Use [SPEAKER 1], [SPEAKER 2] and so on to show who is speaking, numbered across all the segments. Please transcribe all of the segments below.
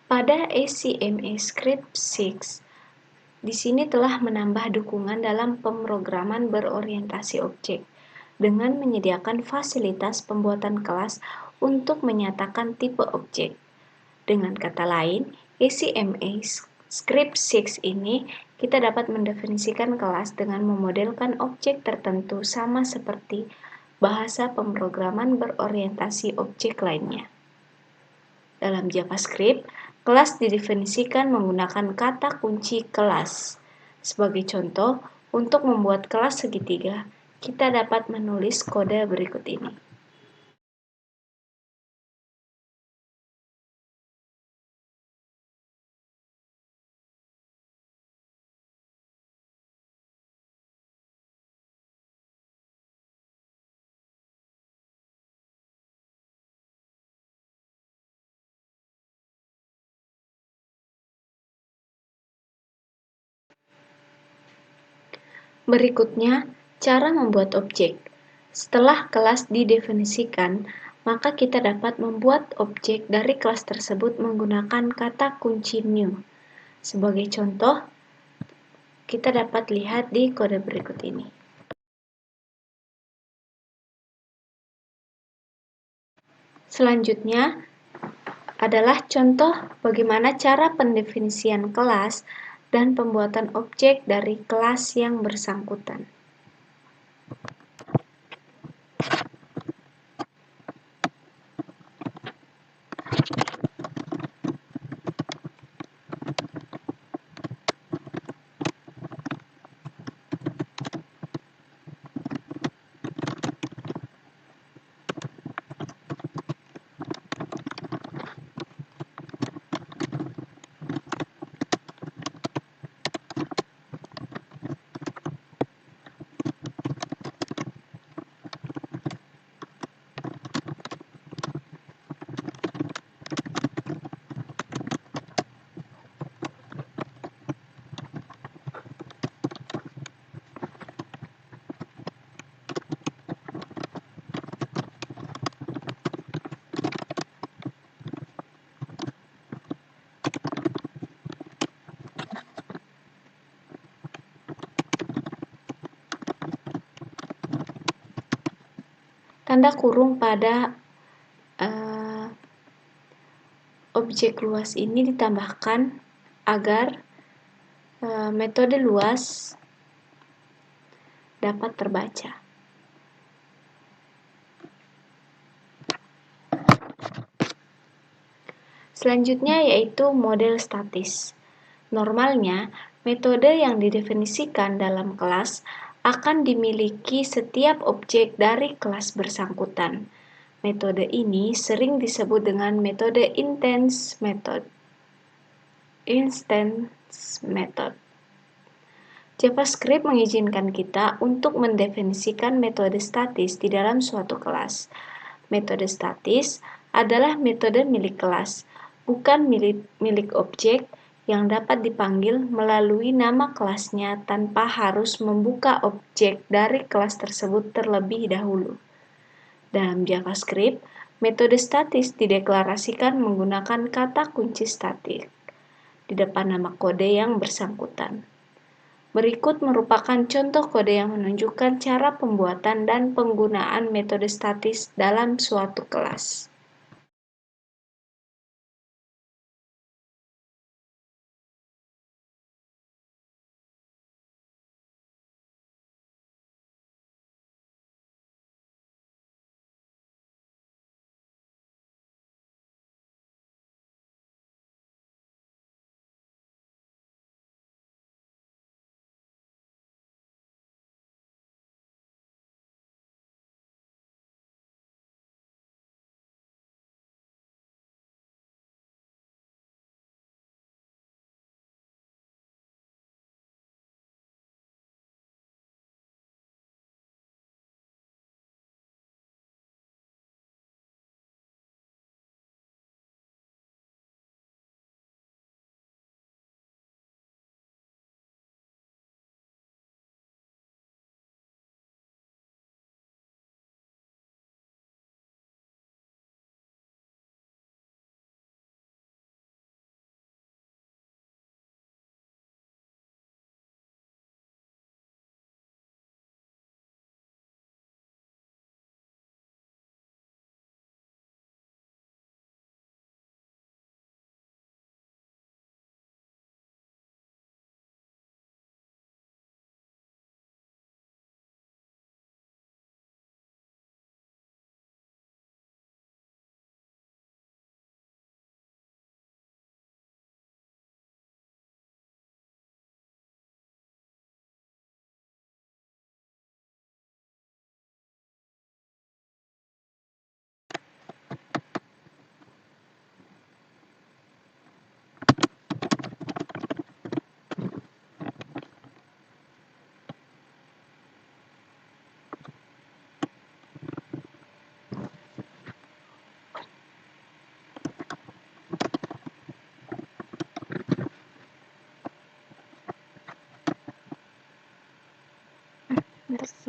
[SPEAKER 1] Pada ACMA Script 6, di sini telah menambah dukungan dalam pemrograman berorientasi objek dengan menyediakan fasilitas pembuatan kelas untuk menyatakan tipe objek. Dengan kata lain, ACMA Script 6 ini kita dapat mendefinisikan kelas dengan memodelkan objek tertentu sama seperti bahasa pemrograman berorientasi objek lainnya. Dalam JavaScript, kelas didefinisikan menggunakan kata kunci kelas. Sebagai contoh, untuk membuat kelas segitiga, kita dapat menulis kode berikut ini. Berikutnya, cara membuat objek. Setelah kelas didefinisikan, maka kita dapat membuat objek dari kelas tersebut menggunakan kata kunci new. Sebagai contoh, kita dapat lihat di kode berikut ini. Selanjutnya adalah contoh bagaimana cara pendefinisian kelas dan pembuatan objek dari kelas yang bersangkutan. Tanda kurung pada objek luas ini ditambahkan agar metode luas dapat terbaca. Selanjutnya yaitu model statis. Normalnya, metode yang didefinisikan dalam kelas akan dimiliki setiap objek dari kelas bersangkutan. Metode ini sering disebut dengan metode instance method. JavaScript mengizinkan kita untuk mendefinisikan metode statis di dalam suatu kelas. Metode statis adalah metode milik kelas, bukan milik objek yang dapat dipanggil melalui nama kelasnya tanpa harus membuka objek dari kelas tersebut terlebih dahulu. Dalam JavaScript, metode statis dideklarasikan menggunakan kata kunci static di depan nama kode yang bersangkutan. Berikut merupakan contoh kode yang menunjukkan cara pembuatan dan penggunaan metode statis dalam suatu kelas.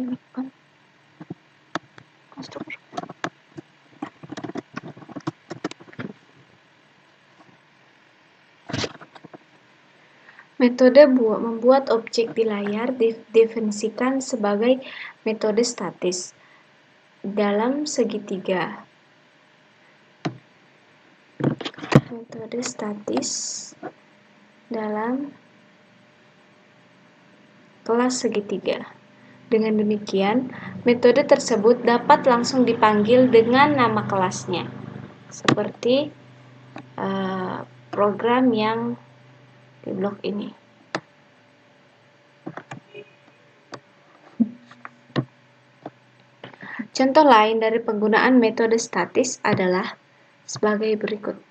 [SPEAKER 1] ini kan konstruktor. Metode membuat objek di layar didefinisikan sebagai metode statis dalam segitiga. Metode statis dalam kelas segitiga. Dengan demikian, metode tersebut dapat langsung dipanggil dengan nama kelasnya, seperti program yang di blok ini. Contoh lain dari penggunaan metode statis adalah sebagai berikut.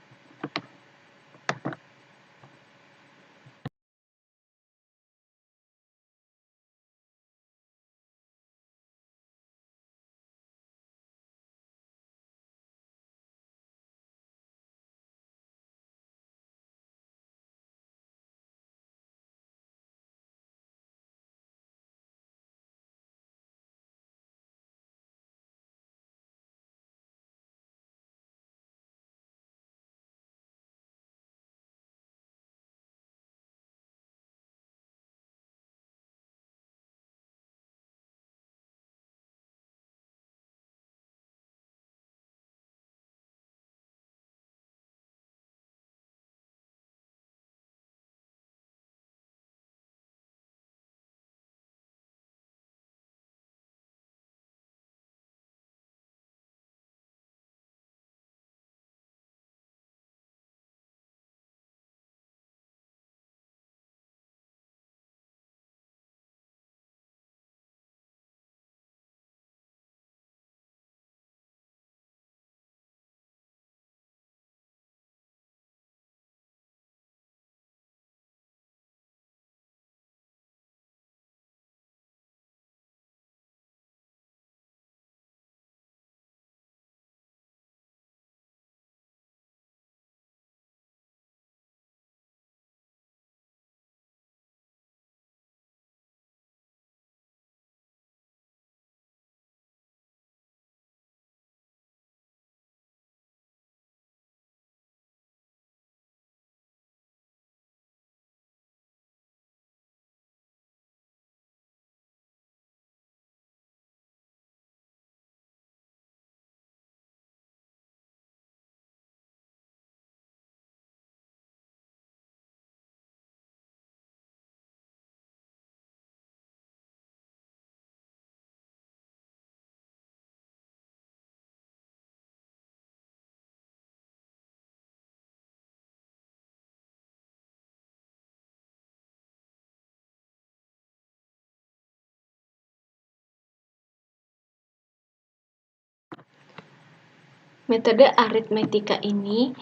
[SPEAKER 1] Metode aritmetika ini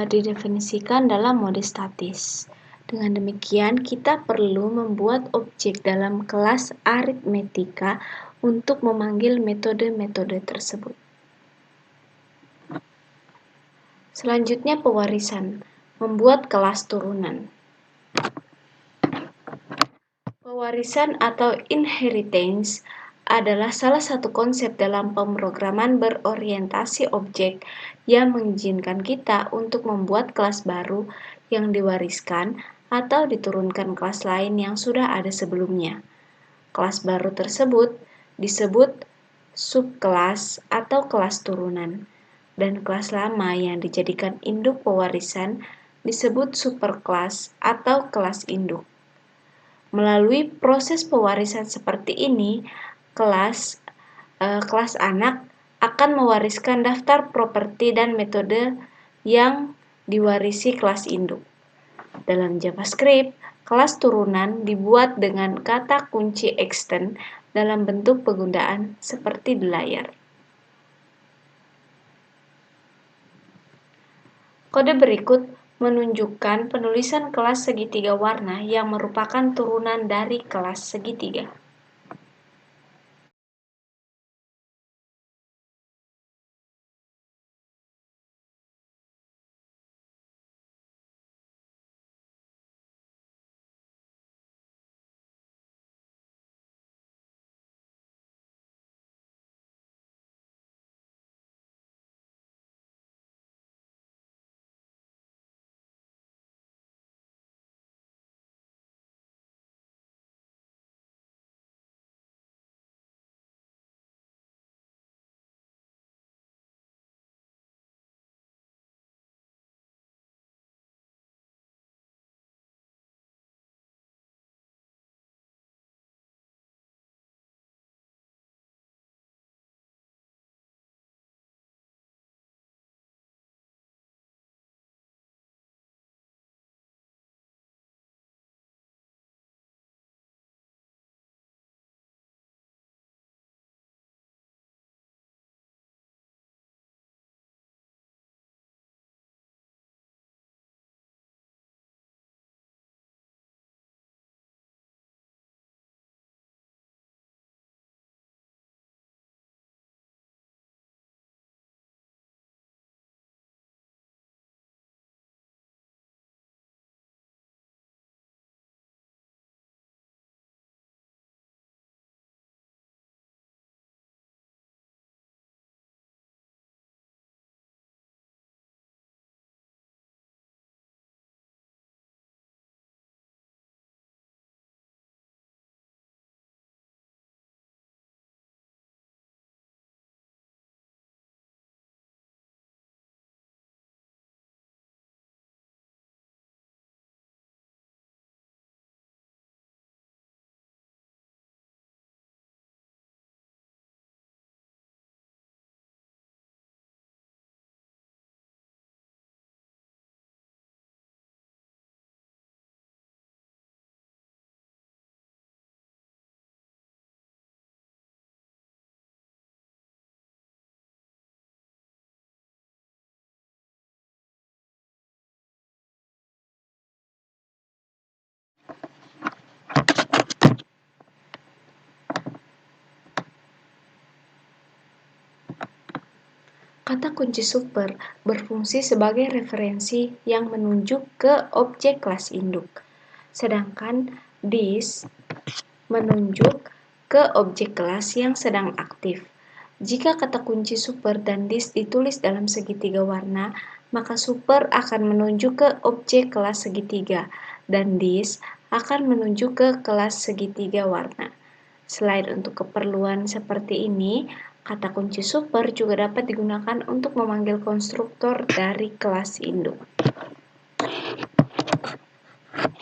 [SPEAKER 1] didefinisikan dalam mode statis. Dengan demikian, kita perlu membuat objek dalam kelas aritmetika untuk memanggil metode-metode tersebut. Selanjutnya, pewarisan. Membuat kelas turunan. Pewarisan atau inheritance adalah salah satu konsep dalam pemrograman berorientasi objek yang mengizinkan kita untuk membuat kelas baru yang diwariskan atau diturunkan kelas lain yang sudah ada sebelumnya. Kelas baru tersebut disebut subkelas atau kelas turunan, dan kelas lama yang dijadikan induk pewarisan disebut superkelas atau kelas induk. Melalui proses pewarisan seperti ini, kelas anak akan mewariskan daftar properti dan metode yang diwarisi kelas induk. Dalam JavaScript, kelas turunan dibuat dengan kata kunci extend dalam bentuk penggunaan seperti di layar. Kode berikut menunjukkan penulisan kelas segitiga warna yang merupakan turunan dari kelas segitiga. Kata kunci super berfungsi sebagai referensi yang menunjuk ke objek kelas induk, sedangkan this menunjuk ke objek kelas yang sedang aktif. Jika kata kunci super dan this ditulis dalam segitiga warna, maka super akan menunjuk ke objek kelas segitiga, dan this akan menunjuk ke kelas segitiga warna. Selain untuk keperluan seperti ini, kata kunci super juga dapat digunakan untuk memanggil konstruktor dari kelas induk.